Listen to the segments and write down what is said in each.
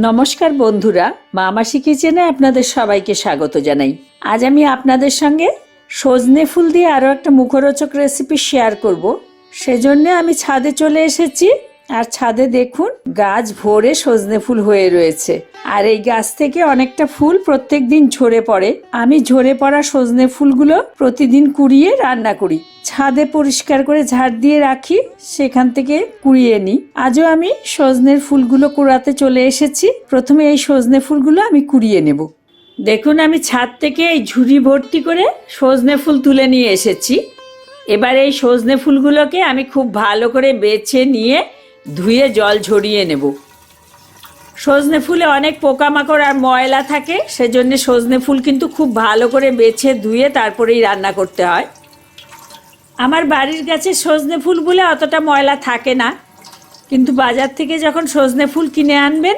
নমস্কার বন্ধুরা, মামাসি কিচেনে আপনাদের সবাইকে স্বাগত জানাই। আজ আমি আপনাদের সঙ্গে সজনে ফুল দিয়ে আরও একটা মুখরোচক রেসিপি শেয়ার করব। সেজন্য আমি ছাদে চলে এসেছি। আর ছাদে দেখুন গাছ ভরে সজনে ফুল হয়ে রয়েছে। আর এই গাছ থেকে অনেকটা ফুল প্রত্যেক দিন ঝরে পড়ে। আমি ঝরে পড়া সজনে ফুলগুলো প্রতিদিন কুড়িয়ে রান্না করি। ছাদে পরিষ্কার করে ঝাড় দিয়ে রাখি, সেখান থেকে কুড়িয়ে নিই। আজও আমি সজনের ফুলগুলো কুড়াতে চলে এসেছি। প্রথমে এই সজনে ফুলগুলো আমি কুড়িয়ে নেব। দেখুন আমি ছাদ থেকে এই ঝুড়ি ভর্তি করে সজনে ফুল তুলে নিয়ে এসেছি। এবার এই সজনে ফুলগুলোকে আমি খুব ভালো করে বেছে নিয়ে ধুয়ে জল ঝরিয়ে নেব। সজনে ফুলে অনেক পোকামাকড় আর ময়লা থাকে, সেজন্য সজনে ফুল কিন্তু খুব ভালো করে বেছে ধুয়ে তারপরেই রান্না করতে হয়। আমার বাড়ির গাছে সজনে ফুল বলে অতটা ময়লা থাকে না, কিন্তু বাজার থেকে যখন সজনে ফুল কিনে আনবেন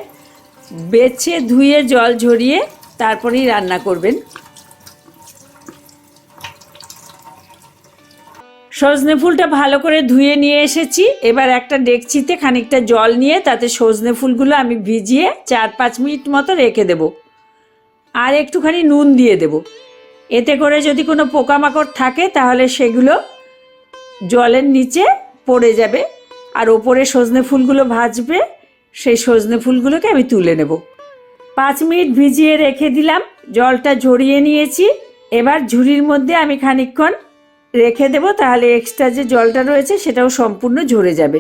বেছে ধুয়ে জল ঝরিয়ে তারপরেই রান্না করবেন। সজনে ফুলটা ভালো করে ধুয়ে নিয়ে এসেছি। এবার একটা ডেকচিতে খানিকটা জল নিয়ে তাতে সজনে ফুলগুলো আমি ভিজিয়ে 4-5 মিনিট মতো রেখে দেব। আর একটুখানি নুন দিয়ে দেব। এতে করে যদি কোনো পোকামাকড় থাকে তাহলে সেগুলো জলের নিচে পড়ে যাবে আর ওপরে সজনে ফুলগুলো ভাজবে। সেই সজনে ফুলগুলোকে আমি তুলে নেব। 5 মিনিট ভিজিয়ে রেখে দিলাম, জলটা ঝরিয়ে নিয়েছি। এবার ঝুড়ির মধ্যে আমি খানিকক্ষণ রেখে দেব, তাহলে এক্সট্রা যে জলটা রয়েছে সেটাও সম্পূর্ণ ঝরে যাবে।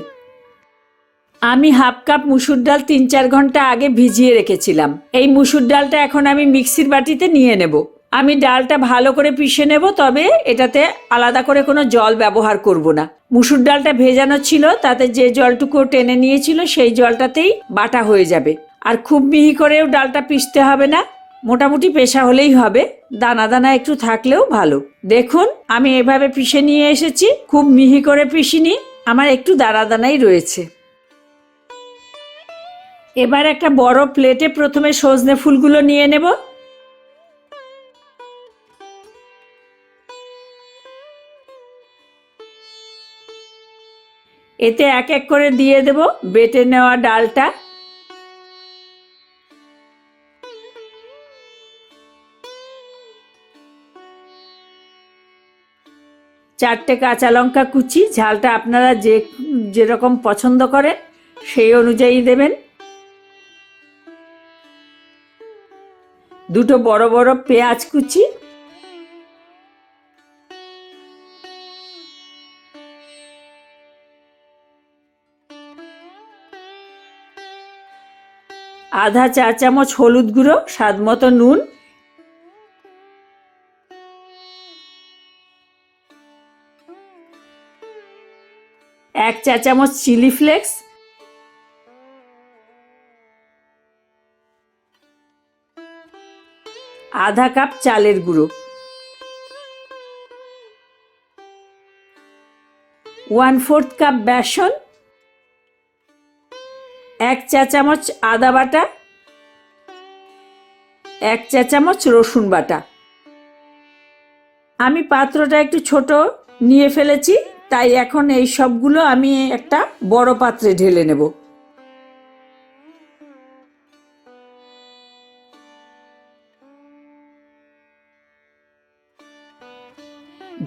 আমি হাফ কাপ মুসুর ডাল 3-4 ঘন্টা আগে ভিজিয়ে রেখেছিলাম। এই মুসুর ডালটা এখন আমি মিক্সির বাটিতে নিয়ে নেব। আমি ডালটা ভালো করে পিষে নেব, তবে এটাতে আলাদা করে কোনো জল ব্যবহার করব না। মুসুর ডালটা ভেজানো ছিল, তাতে যে জলটুকু টেনে নিয়েছিল সেই জলটাতেই বাটা হয়ে যাবে। আর খুব মিহি করেও ডালটা পিষতে হবে না, মোটামুটি পেশা হলেই হবে। দানা দানা একটু থাকলেও ভালো। দেখুন আমি এভাবে পিষে নিয়ে এসেছি, খুব মিহি করে পিষিনি, আমার একটু দানা দানাই রয়েছে। এবার একটা বড় প্লেটে প্রথমে সজনে ফুলগুলো নিয়ে নেব। এতে এক এক করে দিয়ে দেব বেটে নেওয়া ডালটা, 4টে কাঁচা লঙ্কা কুচি, ঝালটা আপনারা যেরকম পছন্দ করেন সেই অনুযায়ী দেবেন। 2টো বড় বড় পেঁয়াজ কুচি, আধা চা চামচ হলুদ গুঁড়ো, স্বাদ মতো নুন, 1 চা চামচ চিলি ফ্লেক্স, আধা কাপ চালের গুঁড়ো, 1/4 কাপ বেসন, 1 চা চামচ আদা বাটা, 1 চা চামচ রসুন বাটা। আমি পাত্রটা একটু ছোট নিয়ে ফেলেছি, তাই এখন এই সবগুলো আমি একটা বড় পাত্রে ঢেলে নেব।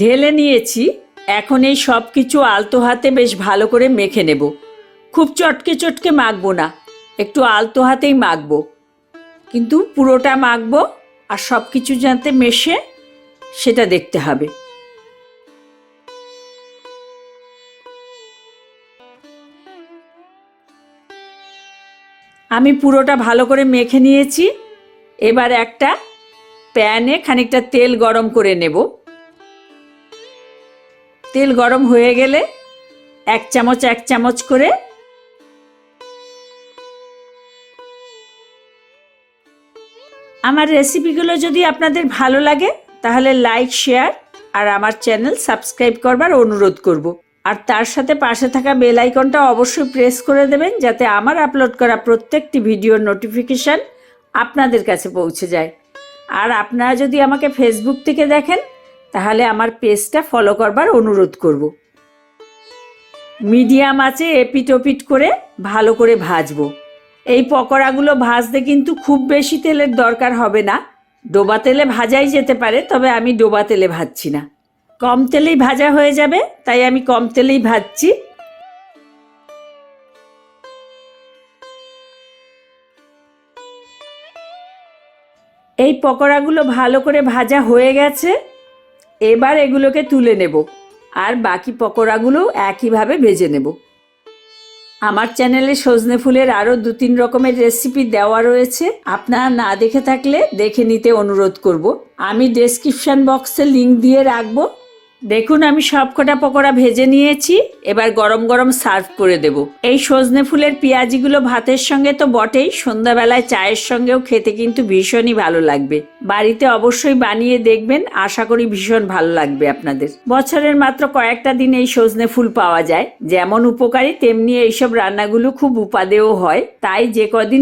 ঢেলে নিয়েছি। এখন এই সব কিছু আলতো হাতে বেশ ভালো করে মেখে নেব। খুব চটকে চটকে মাখবো না, একটু আলতো হাতেই মাখবো, কিন্তু পুরোটা মাখবো আর সব কিছু যাতে মেশে সেটা দেখতে হবে। আমি পুরোটা ভালো করে মেখে নিয়েছি। এবার একটা প্যানে খানিকটা তেল গরম করে নেব। তেল গরম হয়ে গেলে 1 চামচ করে আমার রেসিপিগুলো যদি আপনাদের ভালো লাগে তাহলে লাইক, শেয়ার আর আমার চ্যানেল সাবস্ক্রাইব করবার অনুরোধ করব। আর তার সাথে পাশে থাকা বেল আইকনটা অবশ্যই প্রেস করে দেবেন, যাতে আমার আপলোড করা প্রত্যেকটি ভিডিওর নোটিফিকেশান আপনাদের কাছে পৌঁছে যায়। আর আপনারা যদি আমাকে ফেসবুক থেকে দেখেন তাহলে আমার পেজটা ফলো করবার অনুরোধ করব। মিডিয়াম আঁচে এপিট ওপিট করে ভালো করে ভাজবো। এই পকোড়াগুলো ভাজতে কিন্তু খুব বেশি তেলের দরকার হবে না, ডোবা তেলে ভাজাই যেতে পারে, তবে আমি ডোবা তেলে ভাজছি না। কম তেলেই ভাজা হয়ে যাবে, তাই আমি কম তেলেই ভাজছি। এই পকোড়াগুলো ভালো করে ভাজা হয়ে গেছে, এবার এগুলোকে তুলে নেব আর বাকি পকোড়াগুলো একইভাবে ভেজে নেব। আমার চ্যানেলে সজনে ফুলের আরও 2-3 রকমের রেসিপি দেওয়া রয়েছে, আপনারা না দেখে থাকলে দেখে নিতে অনুরোধ করব। আমি ডেসক্রিপশন বক্সে লিংক দিয়ে রাখবো। দেখুন আমি সবকটা পকোড়া ভেজে নিয়েছি, এবার গরম গরম সার্ভ করে দেব। এই সজনে ফুলের পেঁয়াজিগুলো ভাতের সঙ্গে তো বটেই, সন্ধ্যাবেলায় চায়ের সঙ্গেও খেতে কিন্তু ভীষণই ভালো লাগবে। বাড়িতে অবশ্যই বানিয়ে দেখবেন, আশা করি ভীষণ ভালো লাগবে আপনাদের। বছরের মাত্র কয়েকটা দিন এই সজনে ফুল পাওয়া যায়, যেমন উপকারী তেমনি এইসব রান্নাগুলো খুব উপাদেয় হয়, তাই যে কদিন